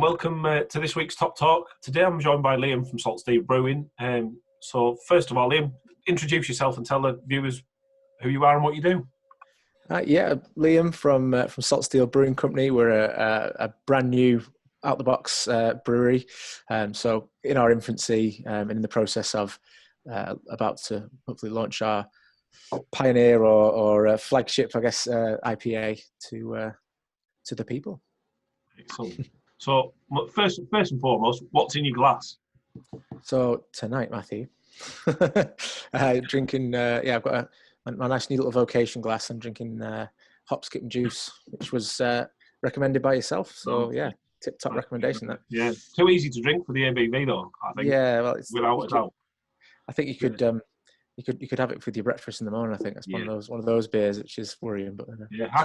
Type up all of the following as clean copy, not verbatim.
welcome to this week's Top Talk. Today I'm joined by Liam from Salt Steel Brewing. So first of all, Liam, introduce yourself and tell the viewers who you are and what you do. Liam from Salt Steel Brewing Company. We're a brand new out-the-box brewery. So in our infancy and in the process of about to hopefully launch our pioneer or flagship, I guess, IPA to the people. Excellent. So first and foremost, what's in your glass? So tonight, Matthew, drinking. I've got my nice new little vocation glass. I'm drinking hop skip and juice, which was recommended by yourself. So tip top recommendation. That. Yeah, too easy to drink for the ABV though. I think. Yeah, well, without a doubt. I think you could. You could have it with your breakfast in the morning. I think that's one of those beers which is worrying. But I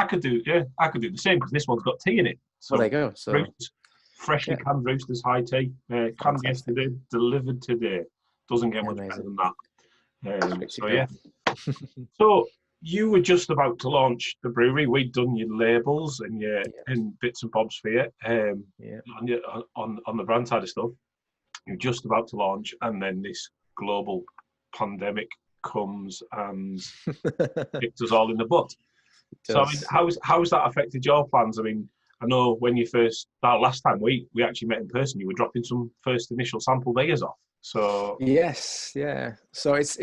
could do the same because this one's got tea in it. So there you go. So freshly canned roasters high tea, canned yesterday, delivered today. Doesn't get much better than that. So you were just about to launch the brewery. We'd done your labels and your and bits and bobs for you on the brand side of stuff. You're just about to launch, and then this global pandemic comes and kicked us all in the butt. So I mean, how's that affected your plans? I mean, I know when you last time we actually met in person, you were dropping some first initial sample beers off. So yes, yeah. So it's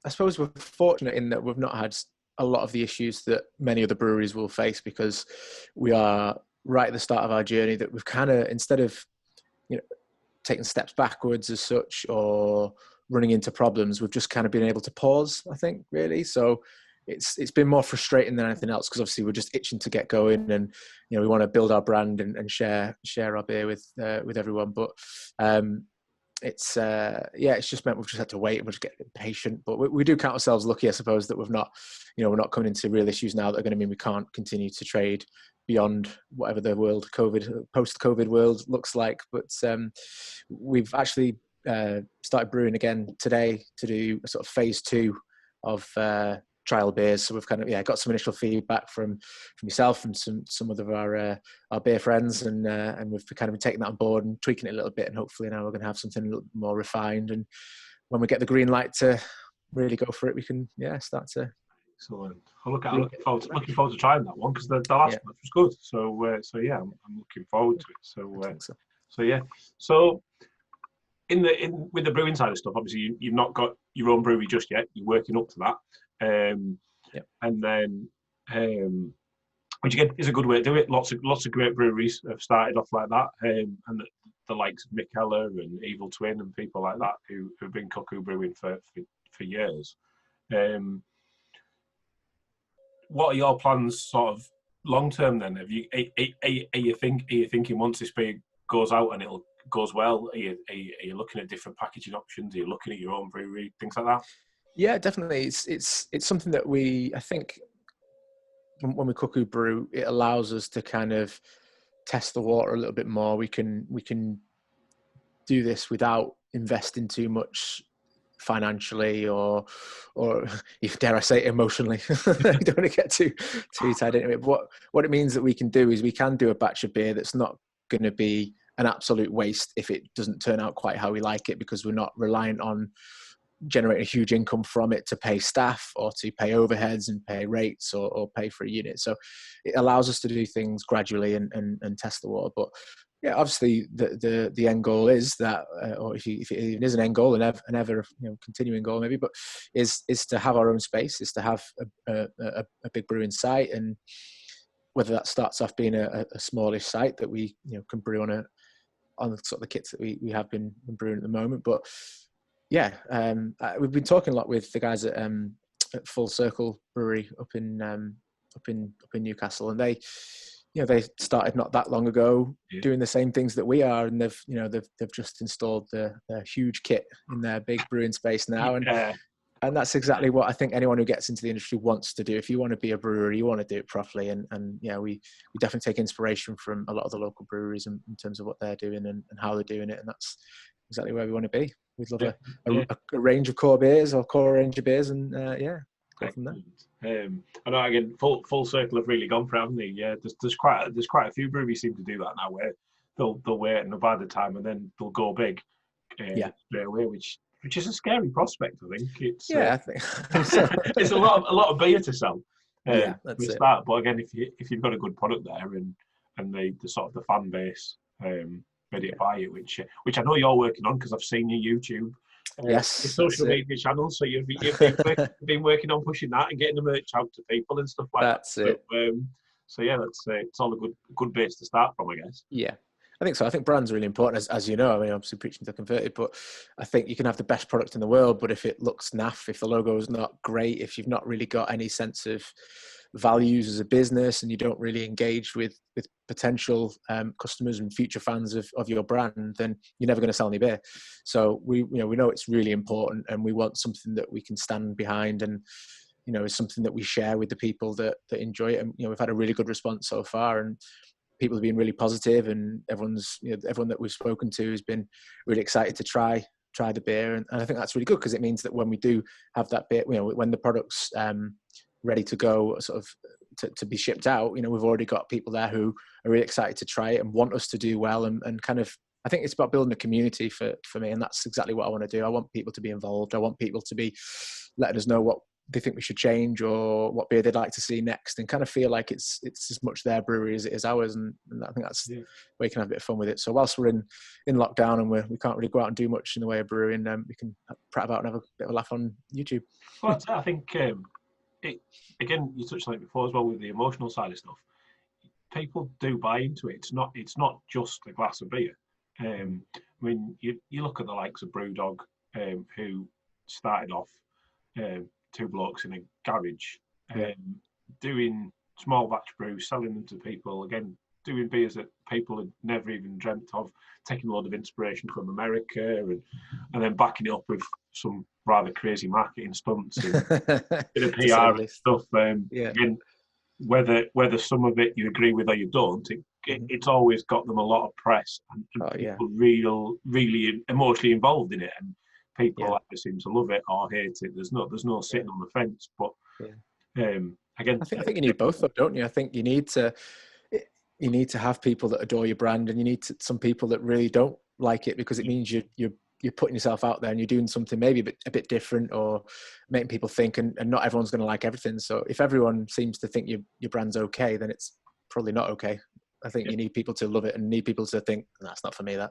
I suppose we're fortunate in that we've not had a lot of the issues that many other breweries will face because we are right at the start of our journey. That we've kind of, instead of taking steps backwards as such or running into problems, we've just kind of been able to pause, I think, really. So it's been more frustrating than anything else because obviously we're just itching to get going and we want to build our brand and share our beer with everyone. But it's just meant we've just had to wait and we're just getting impatient. But we do count ourselves lucky, I suppose, that we're not coming into real issues now that are going to mean we can't continue to trade beyond whatever the post-COVID world looks like. But we've actually started brewing again today to do a sort of phase 2 of trial beers. So we've kind of got some initial feedback from yourself and some of our beer friends, and we've kind of been taking that on board and tweaking it a little bit, and hopefully now we're going to have something a little more refined. And when we get the green light to really go for it, we can start to. Excellent. I'm looking forward to trying that one because the last one was good. So I'm looking forward to it. So with the brewing side of stuff, obviously you've not got your own brewery just yet. You're working up to that, and then which again is a good way to do it. Lots of great breweries have started off like that, and the likes of Mikella and Evil Twin and people like that who've been cuckoo brewing for years. What are your plans, sort of long term? Then, are you thinking once this beer goes out and it goes well, are you looking at different packaging options? Are you looking at your own brewery, things like that? Yeah, definitely. It's something that I think when we cuckoo brew, it allows us to kind of test the water a little bit more. We can do this without investing too much financially or if dare I say emotionally. I don't want to get too tied into it. But what it means that we can do is we can do a batch of beer that's not going to be an absolute waste if it doesn't turn out quite how we like it, because we're not reliant on generating a huge income from it to pay staff or to pay overheads and pay rates or pay for a unit. So it allows us to do things gradually and test the water. But obviously the end goal is that, or if it even is an end goal, and ever continuing goal maybe, but is to have our own space, is to have a big brewing site, and whether that starts off being a smallish site that we can brew on the sort of the kits that we have been brewing at the moment. But we've been talking a lot with the guys at Full Circle Brewery up in Newcastle, and they started not that long ago doing the same things that we are, and they've just installed the huge kit in their big brewing space now, and that's exactly what I think anyone who gets into the industry wants to do. If you want to be a brewery, you want to do it properly, and we definitely take inspiration from a lot of the local breweries in terms of what they're doing and how they're doing it, and that's exactly where we want to be. We'd love a range of core beers or core range of beers, and go from there. I know again, full circle have really gone for it, haven't they? Yeah, there's quite a few breweries seem to do that now, where they'll wait and they'll buy the time and then they'll go big straight away, which is a scary prospect. I think it's I think so. It's a lot of beer to sell. That's it. That. But again, if you've got a good product there and the sort of the fan base ready to buy it, which I know you're working on because I've seen your YouTube. Yes, social media channels. So you've been working on pushing that and getting the merch out to people and stuff like that. That's it. So yeah, it's all a good base to start from, I guess. Yeah, I think so. I think brand's really important, as you know. I mean, obviously preaching to the converted, but I think you can have the best product in the world, but if it looks naff, if the logo is not great, if you've not really got any sense of values as a business and you don't really engage with potential customers and future fans of your brand, then you're never going to sell any beer. So we know it's really important, and we want something that we can stand behind, and is something that we share with the people that enjoy it. And we've had a really good response so far, and people have been really positive, and everyone that we've spoken to has been really excited to try the beer, and I think that's really good, because it means that when we do have that beer, when the product's ready to go, sort of to be shipped out, we've already got people there who are really excited to try it and want us to do well, and kind of, I think it's about building a community for me, and that's exactly what I want to do. I want people to be involved. I want people to be letting us know what they think we should change or what beer they'd like to see next, and kind of feel like it's as much their brewery as it is ours, and I think that's where you can have a bit of fun with it. So whilst we're in lockdown and we can't really go out and do much in the way of brewing, we can prat about and have a bit of a laugh on YouTube. Well, I think again, you touched on it before as well with the emotional side of stuff. People do buy into it. It's not just a glass of beer. I mean, you look at the likes of Brewdog, who started off two blokes in a garage, doing small batch brews, selling them to people. Again, doing beers that people had never even dreamt of, taking a lot of inspiration from America, and then backing it up with some rather crazy marketing stunts and bit of PR and stuff. Again, whether some of it you agree with or you don't, it's always got them a lot of press, and people really emotionally involved in it, and people either seem to love it or hate it. There's no sitting on the fence. But again, I think you need both, though, don't you? I think you need to have people that adore your brand, and you need some people that really don't like it, because it means you're putting yourself out there and you're doing something maybe a bit different, or making people think, and not everyone's going to like everything. So if everyone seems to think your brand's okay, then it's probably not okay. I think you need people to love it, and need people to think, that's not for me, that.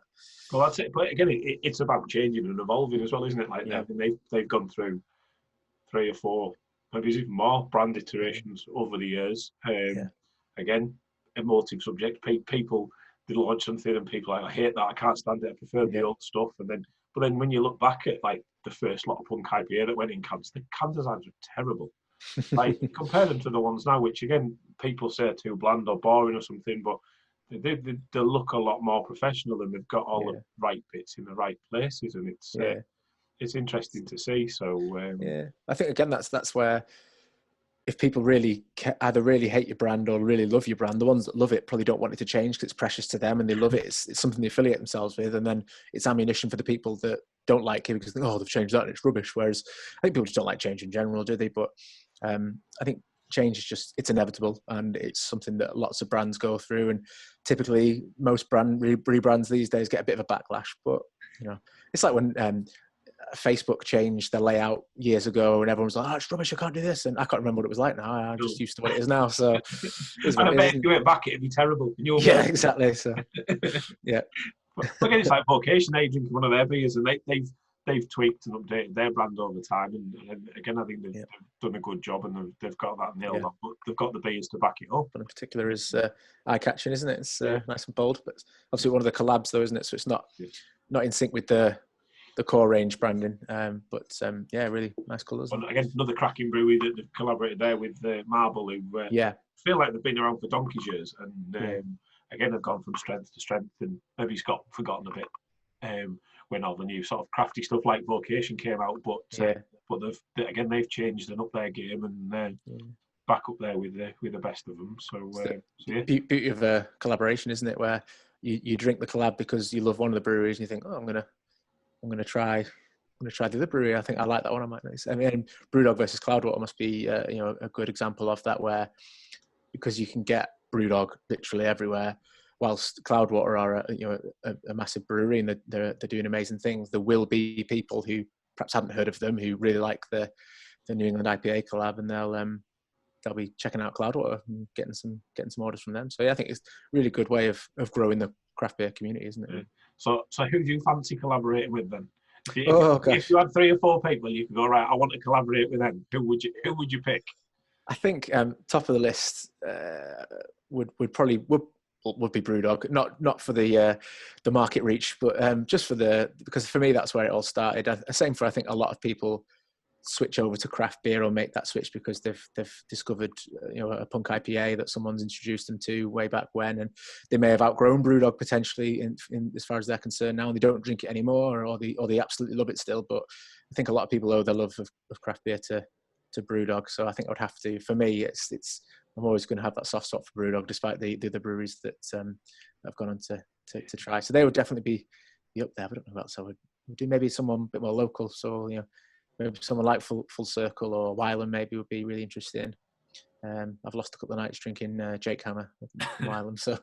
Well, that's it. But again, it's about changing and evolving as well, isn't it? Like, I mean, they've gone through 3 or 4, maybe even more brand iterations over the years. Again, emotive subject. People, they launch something and people are like, I hate that, I can't stand it, I prefer the old stuff. But then when you look back at like the first lot of punk IPA that went in cans, the can designs were terrible. Like, compare them to the ones now, which again, people say are too bland or boring or something, but they look a lot more professional, and they've got all the right bits in the right places, and it's interesting to see. So I think again, that's where, if people really either really hate your brand or really love your brand, the ones that love it probably don't want it to change because it's precious to them and they love it. It's something they affiliate themselves with, and then it's ammunition for the people that don't like it because they think, oh, they've changed that and it's rubbish. Whereas I think people just don't like change in general, do they? But I think change is it's inevitable, and it's something that lots of brands go through, and typically most brand rebrands these days get a bit of a backlash. But it's like when Facebook changed their layout years ago, and everyone was like, "Oh, it's rubbish! I can't do this." And I can't remember what it was like now. I'm just used to what it is now. So, I bet if you went back, it'd be terrible. Exactly. So, But again, it's like Vocation. They drink one of their beers, and they've tweaked and updated their brand over time. And again, I think they've done a good job, and they've got that nailed on. But they've got the beers to back it up. And in particular, is eye-catching, isn't it? It's nice and bold, but it's obviously one of the collabs, though, isn't it? So it's not in sync with the core range branding, but really nice colours. And again, another cracking brewery that they've collaborated there with Marble, who feel like they've been around for donkey's years, and again have gone from strength to strength, and maybe he's got forgotten a bit when all the new sort of crafty stuff like Vocation came out, but they've changed and up their game, and back up there with the best of them. So, beauty of a collaboration, isn't it? Where you drink the collab because you love one of the breweries, and you think, oh, I'm gonna going to try the other brewery. I think I like that one. I might. I mean, Brewdog versus Cloudwater must be a good example of that, where because you can get Brewdog literally everywhere, whilst Cloudwater are a massive brewery and they're doing amazing things. There will be people who perhaps haven't heard of them who really like the New England IPA collab, and they'll be checking out Cloudwater and getting some orders from them. So yeah, I think it's a really good way of growing the craft beer community, isn't it? Yeah. So who do you fancy collaborating with then? If you had 3 or 4 people, you could go, right, I want to collaborate with them. Who would you pick? I think top of the list would be Brewdog, not for the market reach, but just because for me that's where it all started. Same for I think a lot of people switch over to craft beer or make that switch because they've discovered a punk IPA that someone's introduced them to way back when, and they may have outgrown Brewdog potentially in as far as they're concerned now, and they don't drink it anymore, or they absolutely love it still. But I think a lot of people owe their love of craft beer to Brewdog. So I think I would have to. For me, it's I'm always going to have that soft spot for Brewdog, despite the other breweries that I've gone on to try. So they would definitely be up there. I don't know about, so we'd do maybe someone a bit more local. So maybe someone like Full Circle or Wylam maybe would be really interesting. I've lost a couple of nights drinking Jake Hammer with Wylam, so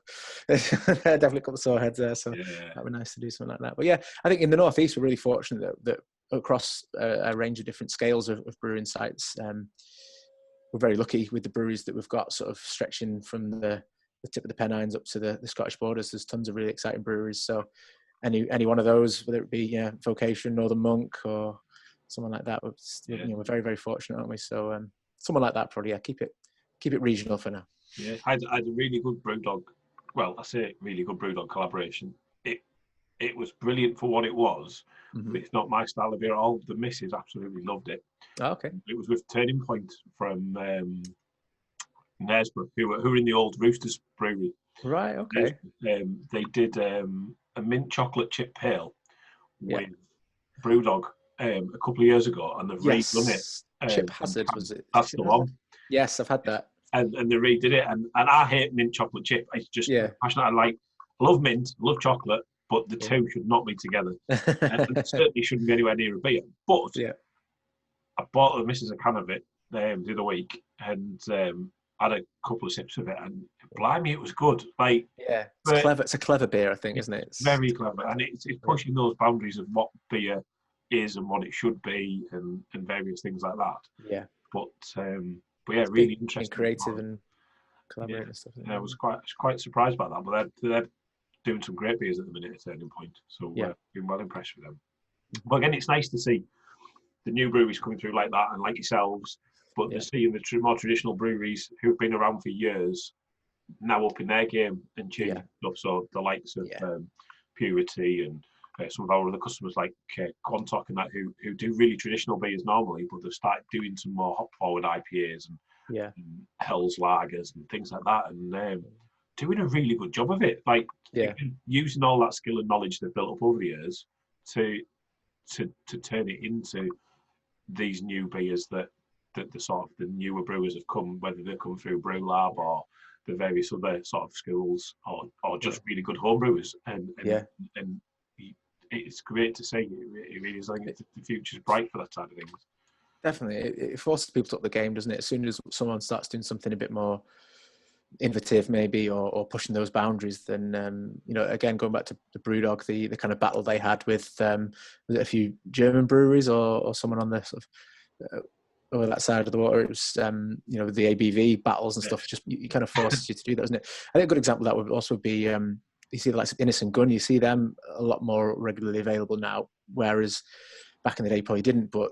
definitely a couple of sore heads there. So that would be nice to do something like that. But yeah, I think in the Northeast we're really fortunate that across a range of different scales of brewing sites, we're very lucky with the breweries that we've got, sort of stretching from the tip of the Pennines up to the Scottish borders. There's tons of really exciting breweries. So any one of those, whether it be Vocation, Northern Monk, or someone like that, we're very, very fortunate, aren't we? So someone like that probably, keep it regional for now. Yeah, I had a really good Brewdog. Well, I say really good Brewdog collaboration. It was brilliant for what it was, but it's not my style of beer at all. The missus absolutely loved it. Oh, okay. It was with Turning Point from Knaresborough, who were in the old Roosters brewery. Right, okay. They did a mint chocolate chip pale with Brewdog a couple of years ago, and they've redone it. Chip Hazard, was it? That's the one. Yes, I've had that. And they redid it, and I hate mint chocolate chip. It's just passionate. I love mint, love chocolate, but the two should not be together. And it certainly shouldn't be anywhere near a beer. But I bought the missus a can of it the other week, and had a couple of sips of it, and blimey, it was good. It's clever. It's a clever beer, I think, isn't it? It's very clever, and it's pushing those boundaries of what beer is and what it should be, and various things like that. Yeah. But yeah, really interesting. Creative and collaborating and stuff. I was quite surprised by that, but they're doing some great beers at the minute at Turning Point, so been well impressed with them. But again, it's nice to see the new breweries coming through like that, and like yourselves, but they're seeing the more traditional breweries who've been around for years now up in their game and changing stuff. So the likes of Purity and some of our other customers like Quantock and that, who do really traditional beers normally, but they've started doing some more hop forward IPAs and Hell's lagers and things like that, and doing a really good job of it. Using all that skill and knowledge they've built up over the years to turn it into these new beers that the sort of the newer brewers have come, whether they come through Brew Lab or the various other sort of schools, or just really good home brewers, and it's great to see. It really is. I think the future's bright for that side of things. Definitely, it forces people to up the game, doesn't it? As soon as someone starts doing something a bit more innovative, maybe, or pushing those boundaries, then again, going back to the Brewdog, the kind of battle they had with a few German breweries or someone on the sort of over that side of the water. It was with the ABV battles and stuff. Just you kind of forces you to do that, doesn't it? I think a good example of that would also be you see the likes of Innocent Gun. You see them a lot more regularly available now, whereas back in the day probably didn't. But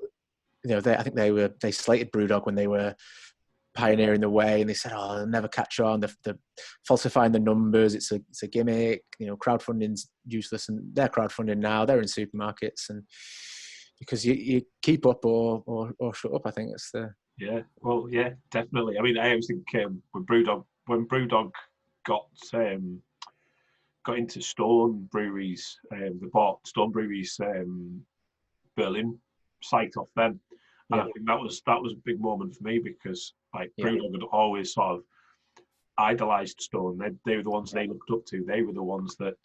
I think they slated Brewdog when they were pioneering the way, and they said, "Oh, they'll never catch on. They're falsifying the numbers. It's a gimmick. Crowdfunding's useless." And they're crowdfunding now. They're in supermarkets, and because you keep up or shut up. I think it's the definitely. I mean, I always think when Brewdog got into Stone Breweries, they bought Stone Breweries Berlin site off them. And I think that was a big moment for me, because Brewdog had always sort of idolised Stone. They were the ones they looked up to. They were the ones that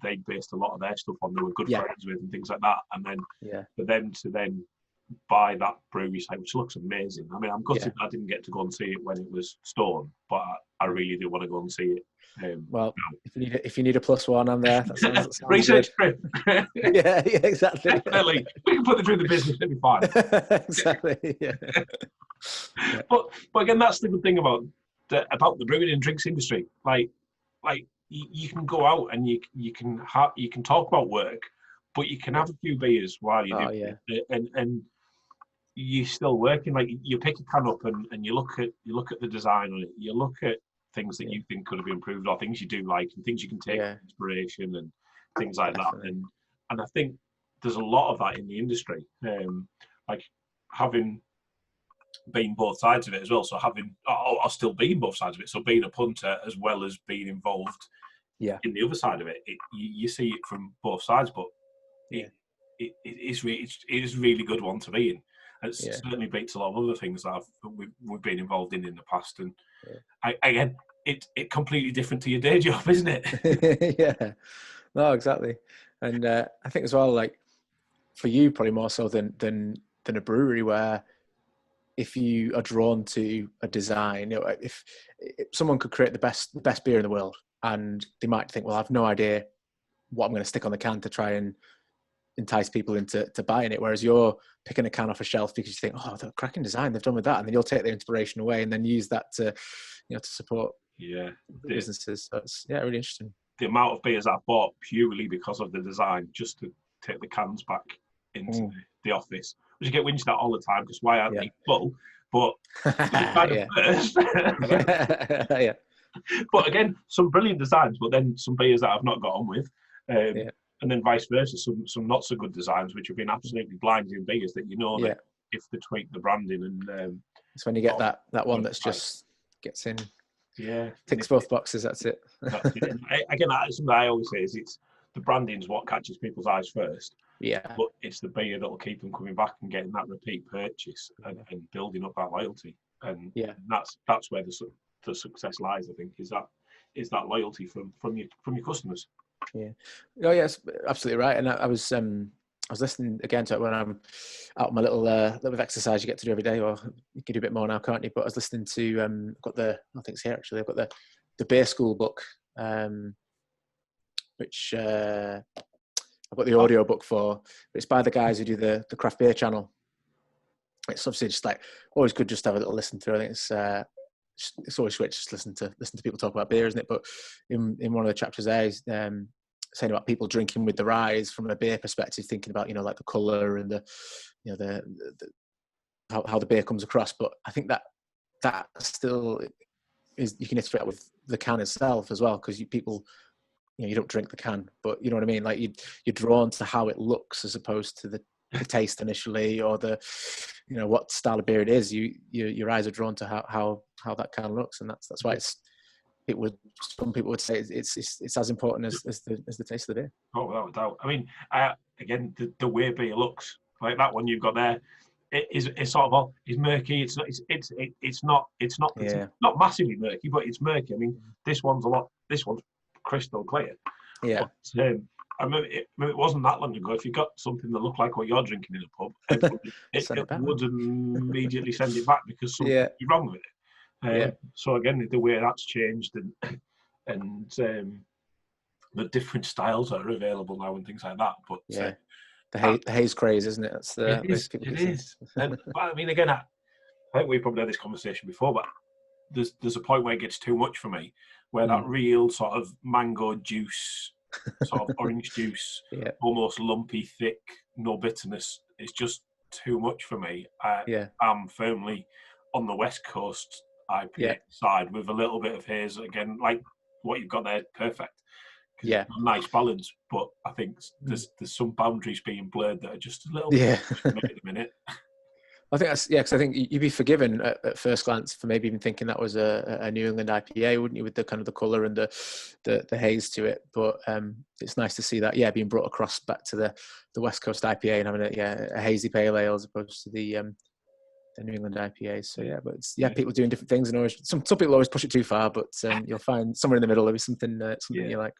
they based a lot of their stuff on. They were good friends with and things like that. And then for them to then buy that brewery site, which looks amazing. I mean, I'm gutted I didn't get to go and see it when it was Stone, but I really do want to go and see it. Well, if you need a +1, I'm there. That sounds research good. Trip. yeah, exactly. Definitely. We can put it through the business, it'll be fine. Exactly. Yeah. But again, that's the good thing about the brewing and drinks industry. Like you can go out and you can talk about work, but you can have a few beers while you do it, and you're still working. Like you pick a can up and you look at the design on it. You look at things that you think could have been improved, or things you do like, and things you can take inspiration and things like that. And I think there's a lot of that in the industry. Like having been both sides of it as well. So I'll still be in both sides of it. So being a punter as well as being involved in the other side of it, you see it from both sides. But it is really good one to be in. It certainly beats a lot of other things that we've been involved in the past. And again, it's completely different to your day job, isn't it? Yeah, no, exactly. And I think as well, like for you, probably more so than a brewery, where if you are drawn to a design, if someone could create the best beer in the world, and they might think, well, I've no idea what I'm going to stick on the can to try and entice people into buying it, whereas you're picking a can off a shelf because you think, oh, the cracking design they've done with that, and then you'll take their inspiration away and then use that to support businesses. So it's really interesting. The amount of beers I bought purely because of the design, just to take the cans back into the office, which you get whinged at all the time because why aren't they full? But first. But again, some brilliant designs, but then some beers that I've not got on with. And then vice versa, some not so good designs which have been absolutely blinding beers that that if they tweak the branding and it's when you get that one that's just gets in, ticks both boxes. That's it. Again, something I always say is it's the branding is what catches people's eyes first. Yeah, but it's the beer that'll keep them coming back and getting that repeat purchase and building up that loyalty. And that's where the success lies. I think is that loyalty from your customers. Yeah. Oh, yes, absolutely right. And I was listening again to it when I'm out on my little bit of exercise you get to do every day, or you can do a bit more now, can't you? But I was listening to I think it's here actually. I've got the Beer School book, which I've got the audio book for. But it's by the guys who do the Craft Beer channel. It's obviously just like always good just to have a little listen through. I think it's always great just listen to people talk about beer, isn't it? But in one of the chapters there, he's saying about people drinking with their eyes from a beer perspective, thinking about like the colour and the how the beer comes across. But I think that still is, you can iterate that with the can itself as well, because people you don't drink the can, but you know what I mean. Like you're drawn to how it looks as opposed to the taste initially, or the what style of beer it is. Your eyes are drawn to how that can looks, and that's why some people would say it's as important as the taste of the beer. Oh, without a doubt. I mean, again, the way beer looks, like that one you've got there, it's sort of it's murky. It's not not massively murky, but it's murky. I mean, this one's crystal clear. Yeah. But, I mean, it wasn't that long ago. If you got something that looked like what you're drinking in a pub, it would immediately send it back because something's wrong with it. So again, the way that's changed and the different styles that are available now and things like that. But the haze craze, isn't it? That's it is. But I mean, again, I think we probably had this conversation before, but there's a point where it gets too much for me, where that real sort of mango juice, sort of orange juice, almost lumpy, thick, no bitterness, is just too much for me. I'm firmly on the West Coast IPA side with a little bit of haze. Again, like what you've got there, perfect. It's a nice balance, but I think there's some boundaries being blurred that are just a little bit for me at the minute. I think that's because I think you'd be forgiven at first glance for maybe even thinking that was a New England IPA, wouldn't you, with the kind of the colour and the haze to it. But it's nice to see that being brought across back to the West Coast IPA and having a hazy pale ale as opposed to the the New England IPAs. So yeah, but it's, people doing different things, and always some people always push it too far, but you'll find somewhere in the middle there is something you like.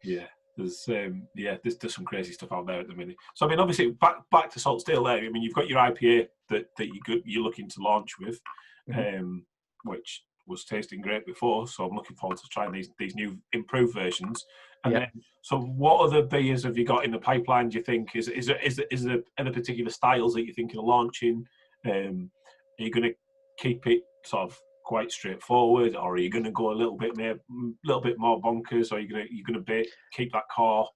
Yeah. There's there's some crazy stuff out there at the minute. So I mean, obviously back to Salt Steel there. I mean, you've got your IPA that you're looking to launch with, which was tasting great before. So I'm looking forward to trying these new improved versions. And then, so what other beers have you got in the pipeline? Do you think is there any particular styles that you're thinking of launching? Are you going to keep it sort of quite straightforward, or are you going to go a little bit more bonkers, or are you going to keep that core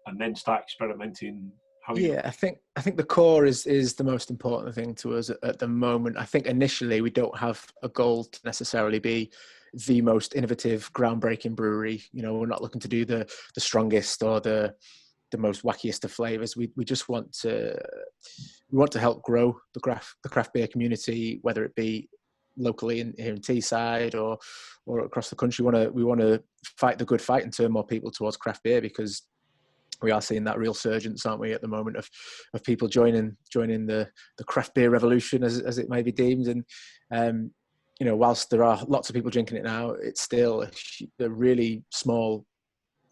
and then start experimenting? I think the core is the most important thing to us at the moment. I think initially we don't have a goal to necessarily be the most innovative, groundbreaking brewery. You know, we're not looking to do the strongest or the most wackiest of flavors. We just want to help grow the craft beer community, whether it be locally here in Teesside or across the country. We want to fight the good fight and turn more people towards craft beer, because we are seeing that real surgence, aren't we, at the moment, of people joining the craft beer revolution, as it may be deemed. And you know, whilst there are lots of people drinking it now, it's still a really small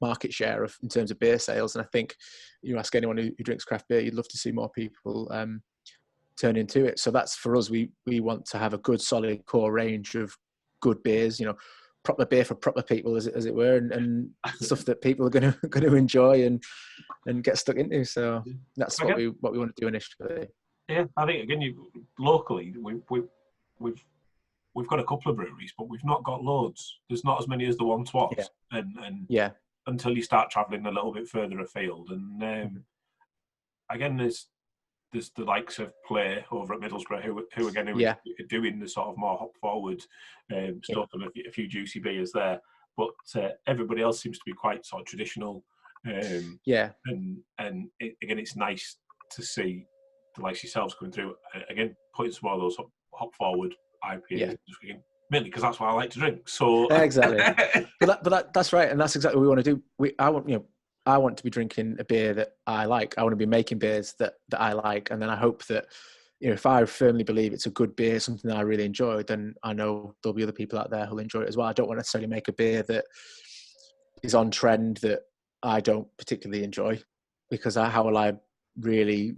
market share in terms of beer sales. And I think you ask anyone who drinks craft beer, you'd love to see more people turn into it. So that's, for us, we want to have a good solid core range of good beers, you know, proper beer for proper people, as it were, and stuff that people are going to enjoy and get stuck into. So that's what we want to do initially. Yeah, I think again, locally we've got a couple of breweries, but we've not got loads. There's not as many as there once was, and until you start travelling a little bit further afield, and again, there's the likes of Flair over at Middlesbrough, who again are doing the sort of more hop forward stuff, and a few juicy beers there. But everybody else seems to be quite sort of traditional. And again, it's nice to see the likes of yourselves coming through. Again, putting some more of those hop forward IPAs, mainly because that's what I like to drink. So exactly, but that's right, and that's exactly what we want to do. I want to be drinking a beer that I like. I want to be making beers that I like. And then I hope that, you know, if I firmly believe it's a good beer, something that I really enjoy, then I know there'll be other people out there who'll enjoy it as well. I don't want to necessarily make a beer that is on trend that I don't particularly enjoy, because how will I really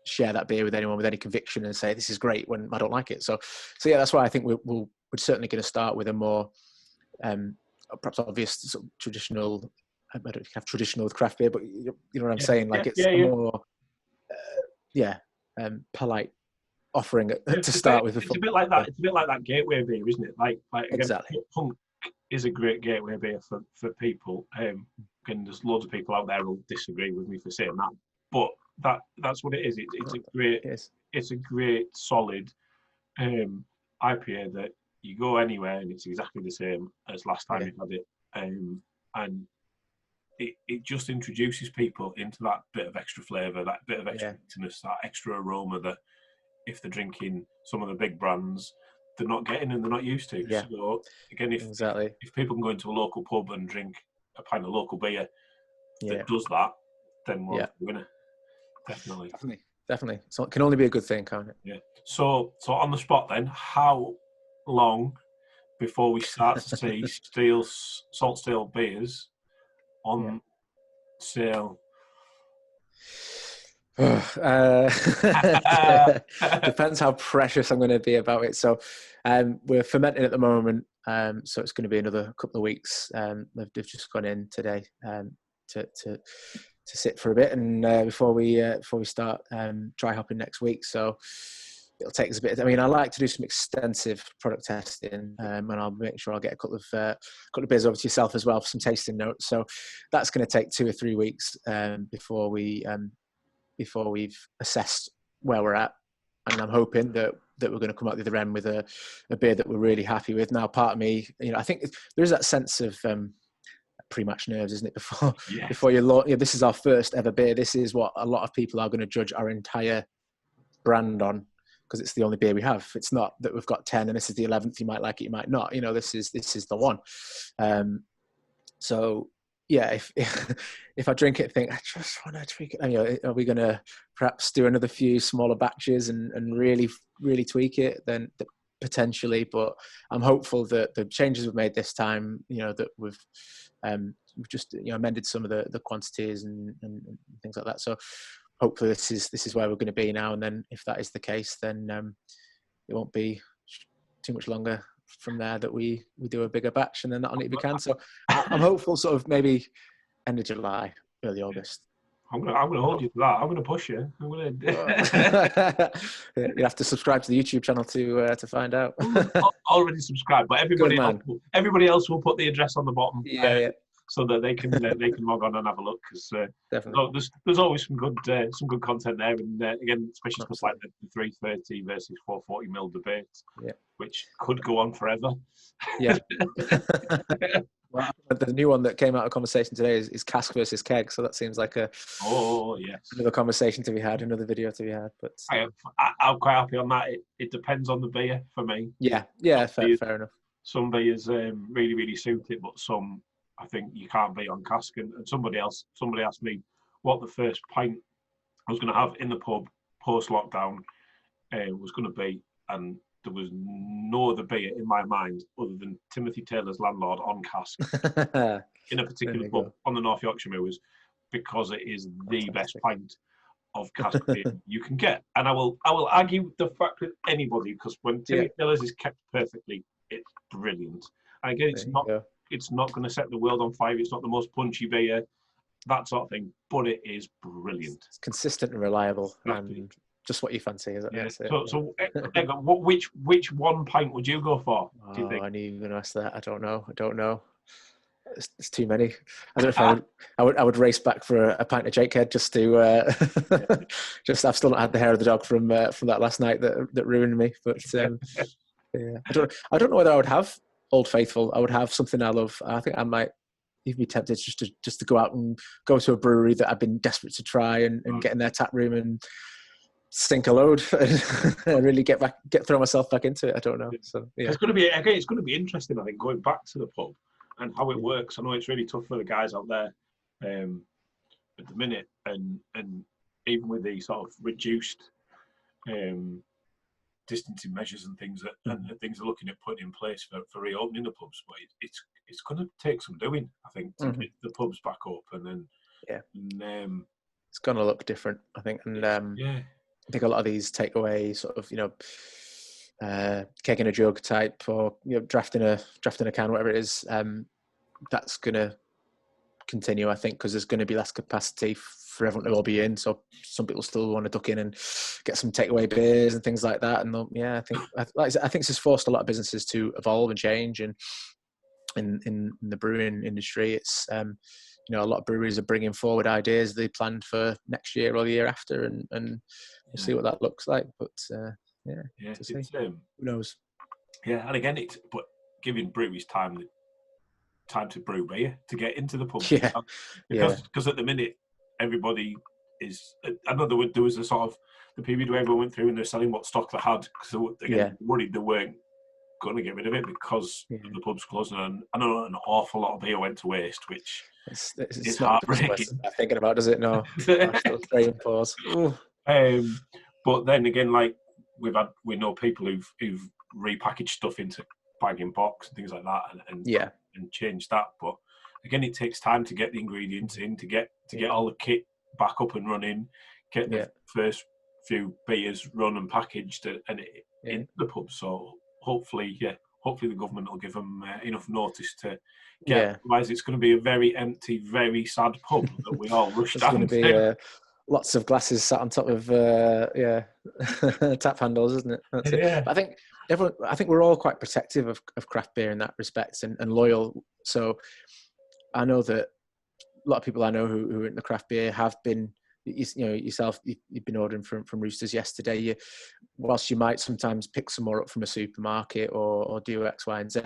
share that beer with anyone with any conviction and say this is great when I don't like it? So yeah, that's why I think we're certainly going to start with a more perhaps obvious sort of traditional. I don't have traditional with craft beer, but you know what I'm saying? Like it's a more, polite offering to start with. It's a bit like that. It's a bit like that gateway beer, isn't it? Like exactly. Punk is a great gateway beer for people. And there's loads of people out there who'll disagree with me for saying that, but that's what it is. It's a great solid IPA that you go anywhere and it's exactly the same as last time you had it, and it just introduces people into that bit of extra flavour, that bit of extra bitterness, that extra aroma that if they're drinking some of the big brands, they're not getting and they're not used to. Yeah. So again, if people can go into a local pub and drink a pint of local beer that does that, then we're a winner. Definitely. So it can only be a good thing, can't it? Yeah. So on the spot then, how long before we start to see Salt Steel beers on sale? Depends how precious I'm going to be about it. So we're fermenting at the moment, so it's going to be another couple of weeks. They've just gone in today to sit for a bit, and before we start dry hopping next week. So it'll take us a bit. I mean, I like to do some extensive product testing, and I'll make sure I'll get a couple of beers over to yourself as well for some tasting notes. So that's going to take 2 or 3 weeks before we've assessed where we're at, and I'm hoping that we're going to come out the other end with a beer that we're really happy with. Now, part of me, you know, I think there is that sense of pre-match nerves, isn't it? Before you launch, this is our first ever beer. This is what a lot of people are going to judge our entire brand on, because it's the only beer we have. It's not that we've got 10 and this is the 11th. You might like it, you might not. You know, this is the one. So yeah, if I drink it, think I just want to tweak it. You know, are we going to perhaps do another few smaller batches and really tweak it? Then potentially, but I'm hopeful that the changes we've made this time, you know, that we've just, you know, amended some of the quantities and things like that. So hopefully this is where we're going to be now. And then if that is the case, then it won't be too much longer from there that we do a bigger batch, and then that'll need to be canned. So I'm hopeful sort of maybe end of July, early August. I'm gonna hold you to that. I'm gonna push you. I'm gonna. You have to subscribe to the YouTube channel to find out. Already subscribed, but everybody else will put the address on the bottom. Yeah. So that they can log on and have a look, because there's always some good content there, and again, especially stuff like the 330 versus 440 ml debate, which could go on forever. Yeah. Well, the new one that came out of conversation today is cask versus keg, so that seems like another conversation to be had, another video to be had. But I'm quite happy on that. It depends on the beer for me. Yeah, fair enough. Some beers really suit it, but some I think you can't beat on cask. And somebody asked me what the first pint I was going to have in the pub post lockdown was going to be, and there was no other beer in my mind other than Timothy Taylor's Landlord on cask in a particular pub on the North Yorkshire Moors, because it is the best pint of cask beer you can get. And I will argue the fact with anybody, because when Timothy Taylor's is kept perfectly, it's brilliant. And again, it's not going to set the world on fire. It's not the most punchy beer, that sort of thing, but it is brilliant. It's consistent and reliable, and just what you fancy, isn't it? Yeah. So which one pint would you go for? Do you think? I knew you were going to ask that. I don't know. It's too many. I don't know if I would race back for a pint of Jakehead just to I've still not had the hair of the dog from that last night that ruined me. But I don't know whether I would have Old Faithful. I would have something I love. I think I might even be tempted just to go out and go to a brewery that I've been desperate to try and get in their tap room and sink a load and really throw myself back into it. I don't know. So it's going to be interesting, I think, going back to the pub and how it works. I know it's really tough for the guys out there at the minute, and even with the sort of reduced distancing measures and things that things are looking at putting in place for reopening the pubs, but it's going to take some doing, I think, to get the pubs back open. It's going to look different, I think, and I think a lot of these takeaway sort of, you know, keg in a jug type, or, you know, drafting a can, whatever it is, that's going to continue, I think, because there's going to be less capacity for everyone to all be in. So some people still want to duck in and get some takeaway beers and things like that. And I think this has forced a lot of businesses to evolve and change. And in the brewing industry, it's you know, a lot of breweries are bringing forward ideas they planned for next year or the year after, and we'll see what that looks like. But who knows? Yeah, and again, but giving breweries time to brew beer to get into the pub. Because at the minute everybody is. I know there was a sort of the period where everyone went through and they're selling what stock they had, because they worried they weren't going to get rid of it because the pubs closing, and I know an awful lot of beer went to waste, which it's heartbreaking. Thinking about, does it? No. Pause. But then again, like we know people who've repackaged stuff into bag-in-box and things like that, and changed that. But again, it takes time to get the ingredients in, to get all the kit back up and running, get the first few beers run and packaged and in the pub. So hopefully the government will give them enough notice to get. Otherwise, it's going to be a very empty, very sad pub that we all rush down to. There's going to be lots of glasses sat on top of tap handles, isn't it? That's it. But I think we're all quite protective of craft beer in that respect, and loyal. So I know that a lot of people I know who are in the craft beer have been. You know, yourself, you've been ordering from Roosters yesterday. Whilst you might sometimes pick some more up from a supermarket or do X, Y, and Z,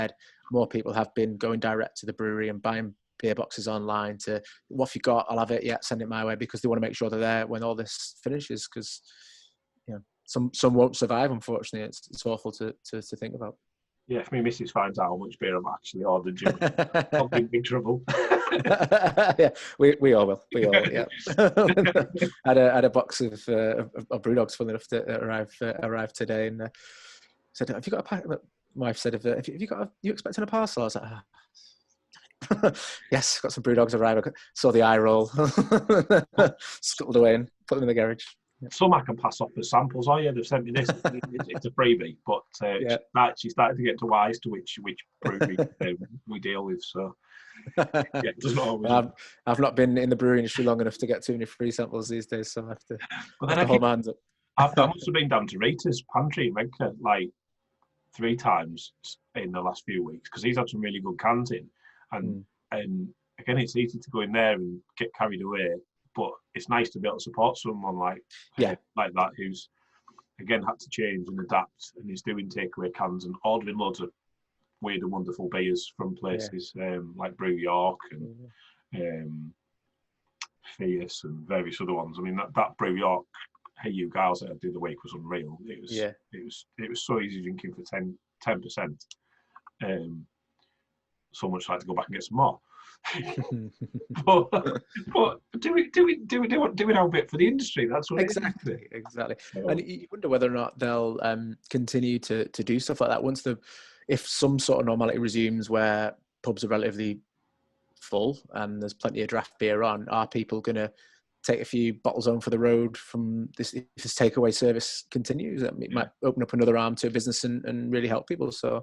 more people have been going direct to the brewery and buying beer boxes online to, what have you got? I'll have it. Yeah, send it my way, because they want to make sure they're there when all this finishes, because, you know, some won't survive, unfortunately. It's awful to think about. Yeah, if my missus finds out how much beer I'm actually ordered, I'll be in big trouble. Yeah, we all will. We all will, yeah. I had a box of brew dogs, funnily enough, that arrived today, and said, "Have you got a pack?" My wife said, "Have you got? You expecting a parcel?" I was like, "Yes, got some brew dogs arrived." I saw the eye roll, scuttled away and put them in the garage. Some I can pass off as samples. Oh yeah, they've sent me this. It's a freebie, but she's started to get too wise to which brewery we deal with. So yeah, it doesn't always. I've not been in the brewery industry long enough to get too many free samples these days, so I have to. But then I hold my hands up. I must have been down to Rita's pantry in Redcar like 3 times in the last few weeks because he's had some really good cans in, and again, it's easy to go in there and get carried away. But it's nice to be able to support someone like that who's again had to change and adapt and is doing takeaway cans and ordering loads of weird and wonderful beers from places like Brew York and Fierce and various other ones. I mean that Brew York Hey You Guys that I did the week was unreal. It was so easy drinking for 10%. So much like to go back and get some more. but do it our bit for the industry. That's what exactly. So, and you wonder whether or not they'll continue to do stuff like that if some sort of normality resumes where pubs are relatively full and there's plenty of draft beer on. Are people going to take a few bottles home for the road from this if this takeaway service continues? It might open up another arm to a business and really help people. So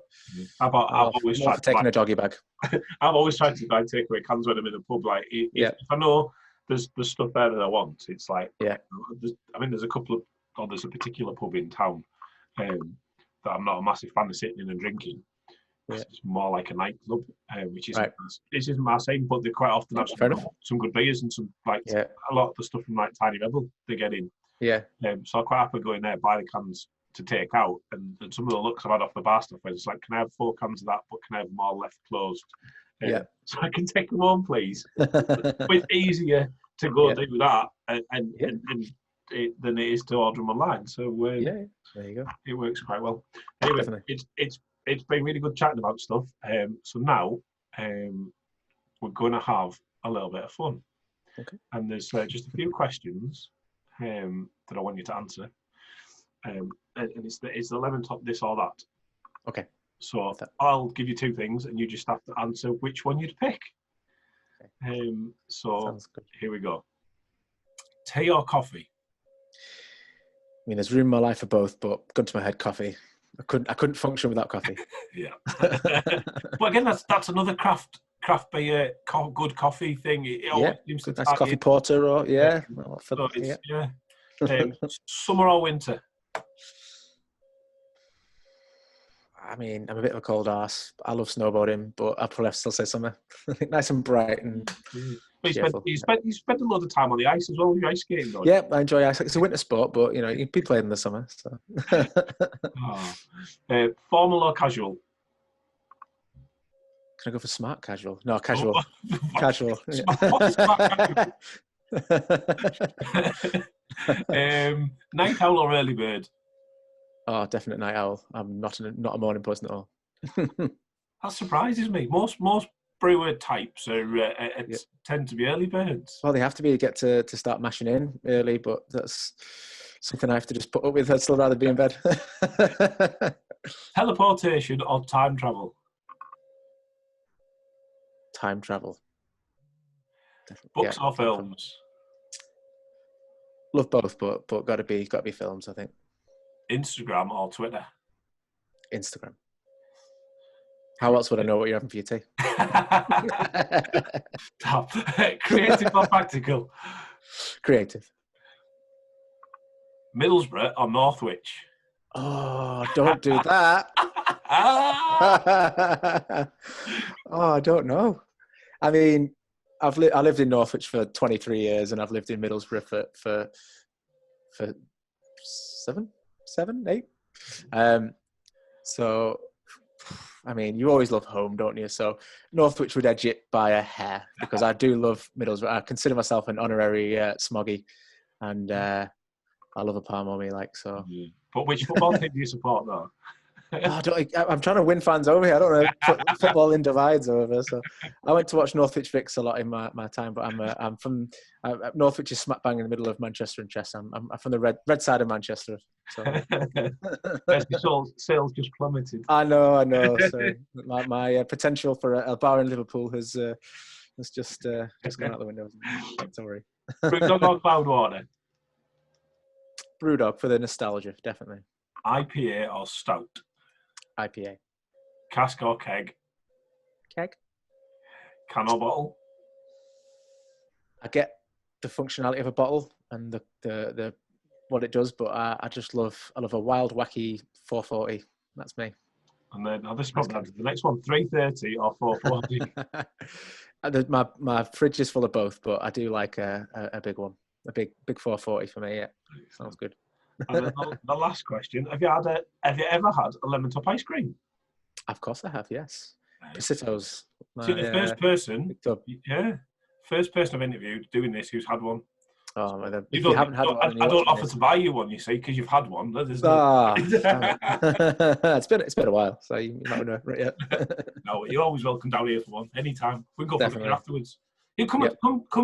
I've always tried taking a doggy bag. I've always tried to buy takeaway cans when I'm in a pub. Like if I know there's stuff there that I want, it's like there's a particular pub in town that I'm not a massive fan of sitting in and drinking. It's more like a nightclub, which isn't this isn't my saying, but they quite often have some good beers and some a lot of the stuff from like Tiny Rebel they get in. So I quite happily go in there, buy the cans to take out, and some of the looks I've had off the bar stuff where it's like, can I have 4 cans of that, but can I have them all left closed? So I can take them home, please. It's easier to go do that than it is to order them online. So there you go. It works quite well. Anyway, it's been really good chatting about stuff. So now we're going to have a little bit of fun. Okay. And there's just a few questions that I want you to answer. And it's the Lemontop this or that. Okay. So I'll give you 2 things and you just have to answer which one you'd pick. Okay. So here we go. Tea or coffee? I mean, there's room in my life for both, but gun to my head, coffee. I couldn't function without coffee. But again, that's another craft beer, good coffee thing. It always seems to nice coffee porter or summer or winter? I mean, I'm a bit of a cold arse. I love snowboarding, but I'd probably have to still say summer. I think nice and bright and. But you spend a lot of time on the ice as well. You ice skating, don't you? Yeah, I enjoy ice. It's a winter sport, but you'd be playing in the summer. So. Formal or casual? Can I go for smart casual? No, casual. Casual. Smart casual. Night owl or early bird? Oh, definite night owl. I'm not a morning person at all. That surprises me. Most brewer types tend to be early birds. Well, they have to be to get to start mashing in early, but that's something I have to just put up with. I'd still rather be in bed. Teleportation or time travel? Time travel. Books or films? Love both, but gotta be films, I think. Instagram or Twitter? Instagram. How else would I know what you're having for your tea? Creative or practical? Creative. Middlesbrough or Northwich? Oh, don't do that. Oh, I don't know. I mean, I lived in Northwich for 23 years, and I've lived in Middlesbrough for 7, 8. So, I mean, you always love home, don't you? So Northwich would edge it by a hair because I do love Middlesbrough. I consider myself an honorary smoggy, and I love a palm on me, like so. But which football team do you support, though? I'm trying to win fans over here. I don't know. Football in divides over. So I went to watch Northwich Vicks a lot in my time, but I'm from Northwich is smack bang in the middle of Manchester and Chester. I'm from the red side of Manchester. So sales just plummeted. I know. So my potential for a bar in Liverpool has just gone out the window. Not to worry. Brewdog or Cloudwater? Brewdog for the nostalgia, definitely. IPA or stout? IPA. Cask or keg? Keg. Can or bottle? I get the functionality of a bottle and the what it does, but I love a wild, wacky 440. That's me. And then this is probably the next one: 330 or 440. My fridge is full of both, but I do like a big one, a big 440 for me. Yeah, sounds good. And the last question: Have you ever had a Lemontop ice cream? Of course I have. Yes, Pacito's. So the first person I've interviewed doing this who's had one. Oh, if you haven't had one, I don't offer to buy you one. You see, because you've had one. It's been a while, so you might know right yet. No, you're always welcome down here for one anytime. We can go for it afterwards. You come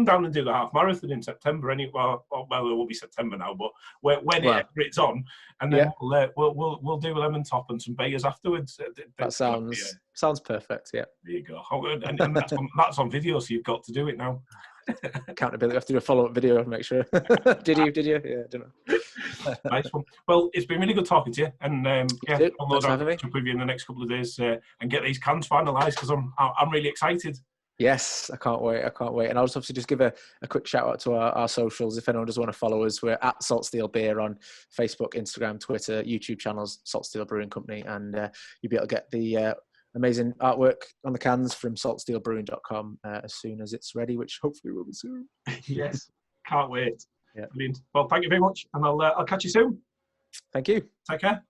down and do the half marathon in September. Well, it will be September now, but whenever it's on, and then we'll do a Lemontop and some beers afterwards. That sounds perfect. Yeah. There you go. And that's on video, so you've got to do it now. Accountability. I have to do a follow-up video and make sure. Did you? Yeah, I don't know. Nice one. Well, it's been really good talking to you, and I'll no doubt catch up with you in the next couple of days and get these cans finalised because I'm really excited. Yes, I can't wait. And I'll just give a quick shout out to our socials. If anyone does want to follow us, we're at Salt Steel Beer on Facebook, Instagram, Twitter, YouTube channels, Salt Steel Brewing Company, and you'll be able to get the amazing artwork on the cans from saltsteelbrewing.com as soon as it's ready, which hopefully will be soon. Yes, can't wait. Yeah. Brilliant. Well, thank you very much, and I'll catch you soon. Thank you. Take care.